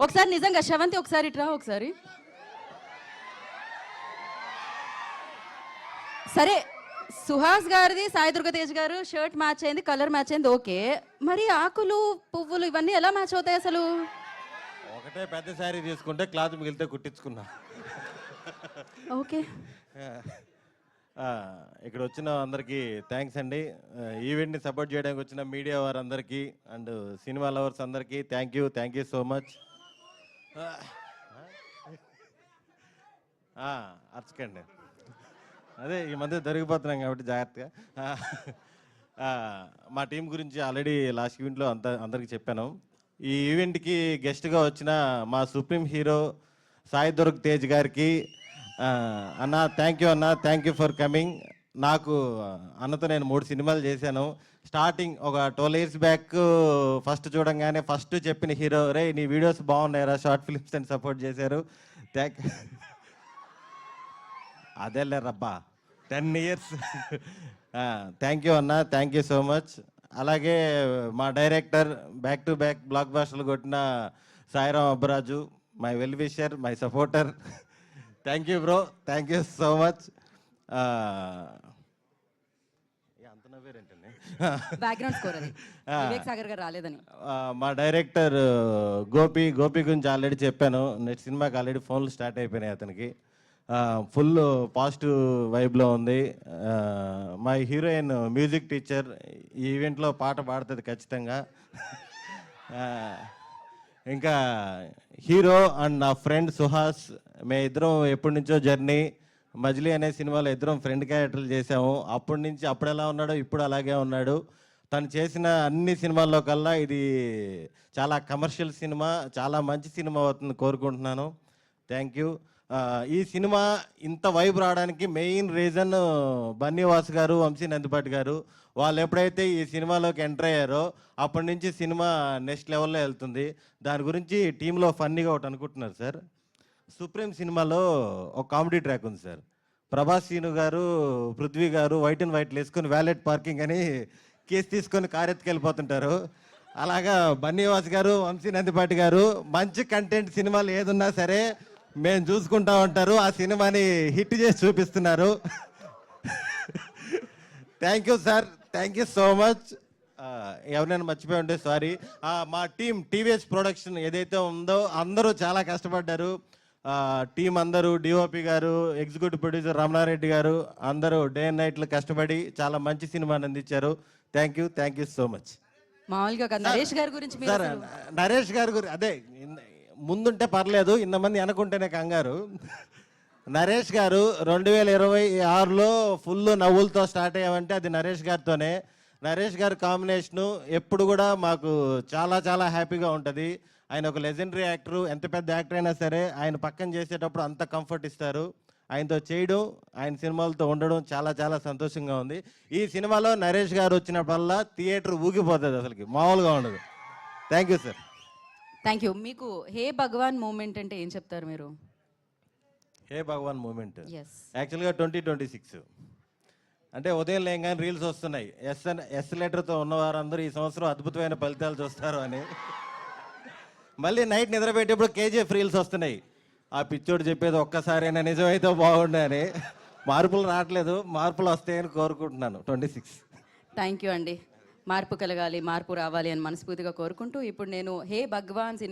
ఒకసారి నిజంగా శ్రవంతి ఒకసారి ఇట్రా ఒకసారి. సరే సుహాస్ గారిది సాయి దుర్గ తేజ్ గారు షర్ట్ మ్యాచ్ అయింది, కలర్ మ్యాచ్ అయింది, ఓకే. మరి ఆకులు పువ్వులు ఇవన్నీ ఎలా మ్యాచ్ అవుతాయి అసలు? ఒకటే పెద్ద శారీ తీసుకుంటే క్లాత్ మిగిలితే కుట్టించుకున్నా. ఓకే. ఇక్కడ వచ్చిన అందరికీ థ్యాంక్స్ అండి. ఈవెంట్ని సపోర్ట్ చేయడానికి వచ్చిన మీడియా వారందరికీ అండ్ సినిమా లవర్స్ అందరికీ థ్యాంక్ యూ సో మచ్. అర్చకండి, అదే ఈ మధ్య దొరికిపోతున్నాం కాబట్టి జాగ్రత్తగా. మా టీం గురించి ఆల్రెడీ లాస్ట్ ఈవెంట్లో అందరికీ చెప్పాను. ఈ ఈవెంట్కి గెస్ట్గా వచ్చిన మా సుప్రీం హీరో సాయి దుర్గ్ తేజ్ గారికి అన్న థ్యాంక్ యూ ఫర్ కమింగ్. నాకు అన్నతో నేను 3 సినిమాలు చేశాను. స్టార్టింగ్ ఒక 12 years బ్యాక్ ఫస్ట్ చూడంగానే ఫస్ట్ చెప్పిన హీరో, రే నీ వీడియోస్ బాగున్నాయరా, షార్ట్ ఫిల్మ్స్ అని సపోర్ట్ చేశారు. అదేలే రబ్బా 10 years. థ్యాంక్ యూ అన్న, థ్యాంక్ యూ సో మచ్. అలాగే మా director back to back block బాస్టర్లు కొట్టిన Sairam Abbaraju, my well wisher, my supporter. Thank you bro, thank you so much. అంత నవ్వేరేంటండి, బ్యాక్గ్రౌండ్ స్కోర్ అది వివేక్ సాగర్ గారు రాలేదని. మా డైరెక్టర్ గోపి గురించి ఆల్రెడీ చెప్పాను. నెక్స్ట్ సినిమాకి ఆల్రెడీ ఫోన్లు స్టార్ట్ అయిపోయినాయి అతనికి. ఫుల్ పాజిటివ్ వైబ్లో ఉంది. మా హీరోయిన్ మ్యూజిక్ టీచర్, ఈ ఈవెంట్లో పాట పాడుతుంది ఖచ్చితంగా. ఇంకా హీరో అండ్ నా ఫ్రెండ్ సుహాస్, మేము ఇద్దరం ఎప్పటి నుంచో జర్నీ. మజిలీ అనే సినిమాలో ఇద్దరం ఫ్రెండ్ క్యారెక్టర్లు చేసాము. అప్పటి నుంచి అప్పుడు ఎలా ఉన్నాడో ఇప్పుడు అలాగే ఉన్నాడు. తను చేసిన అన్ని సినిమాల్లో కల్లా ఇది చాలా కమర్షియల్ సినిమా, చాలా మంచి సినిమా అవుతుంది కోరుకుంటున్నాను. Thank you. ఈ సినిమా ఇంత వైబ్ రావడానికి మెయిన్ రీజన్ బన్నీవాస్ గారు, వంశీ నందిపాటి గారు. వాళ్ళు ఎప్పుడైతే ఈ సినిమాలోకి ఎంటర్ అయ్యారో అప్పటి నుంచి సినిమా నెక్స్ట్ లెవెల్లో వెళ్తుంది. దాని గురించి టీంలో ఫన్నీగా ఒకటి అనుకుంటున్నారు సార్. సుప్రీం సినిమాలో ఒక కామెడీ ట్రాక్ ఉంది సార్. ప్రభాస్ సీను గారు, పృథ్వీ గారు వైట్ అండ్ వైట్లు వేసుకొని వ్యాలెట్ పార్కింగ్ అని కేసు తీసుకొని కారు ఎత్తుకెళ్ళిపోతుంటారు. అలాగా బన్నీవాస్ గారు, వంశీ నందిపాటి గారు మంచి కంటెంట్ సినిమాలు ఏదున్నా సరే మేము చూసుకుంటా ఉంటారు. ఆ సినిమాని హిట్ చేసి చూపిస్తున్నారు. Thank you sir, thank you so much. ఎవరైనా మర్చిపోయి ఉంటే సారీ. మా టీం టీవీఎస్ ప్రొడక్షన్ ఏదైతే ఉందో అందరూ చాలా కష్టపడ్డారు. టీం అందరూ, డిఓపి గారు, ఎగ్జిక్యూటివ్ ప్రొడ్యూసర్ రమణారెడ్డి గారు అందరూ డే అండ్ నైట్లు కష్టపడి చాలా మంచి సినిమాని అందించారు. Thank you so much. మామూలుగా నరేష్ గారి గురించి సార్, నరేష్ గారి గురించి అదే ముందుంటే పర్లేదు, ఇంతమంది అనుకుంటేనే కంగారు. నరేష్ గారు 2026లో ఫుల్ నవ్వులతో స్టార్ట్ అయ్యామంటే అది నరేష్ గారితోనే. నరేష్ గారి కాంబినేషను ఎప్పుడు కూడా మాకు చాలా చాలా హ్యాపీగా ఉంటుంది. ఆయన ఒక లెజెండరీ యాక్టరు. ఎంత పెద్ద యాక్టర్ అయినా సరే ఆయన పక్కన చేసేటప్పుడు అంత కంఫర్ట్ ఇస్తారు. ఆయనతో చేయడం, ఆయన సినిమాలతో ఉండడం చాలా చాలా సంతోషంగా ఉంది. ఈ సినిమాలో నరేష్ గారు వచ్చినప్పుడల్లా థియేటర్ ఊగిపోతుంది, అసలుకి మామూలుగా ఉండదు. Thank you sir. Thank you. మీకు హే భగవాన్ మూమెంట్ అంటే ఏం చెప్తారు మీరు? హే భగవాన్ మూమెంట్ ఎస్, యాక్చువల్గా 2026 అంటే ఉదయం లేగానే రీల్స్ వస్తున్నాయి. ఎస్ లెటర్తో ఉన్నవారందరూ ఈ సంవత్సరం అద్భుతమైన ఫలితాలు చూస్తారు అని. మళ్ళీ నైట్ నిద్రపెట్టేప్పుడు కేజీఎఫ్ రీల్స్ వస్తున్నాయి. ఆ పిచ్చోడు చెప్పేది ఒక్కసారైనా నిజమైతే బాగుండని. మార్పులు రావట్లేదు, మార్పులు వస్తాయని కోరుకుంటున్నాను 26. థ్యాంక్ యూ అండి. మార్పు కలగాలి, మార్పు రావాలి అని మనస్ఫూర్తిగా కోరుకుంటూ ఇప్పుడు నేను హే భగవాన్ సినిమా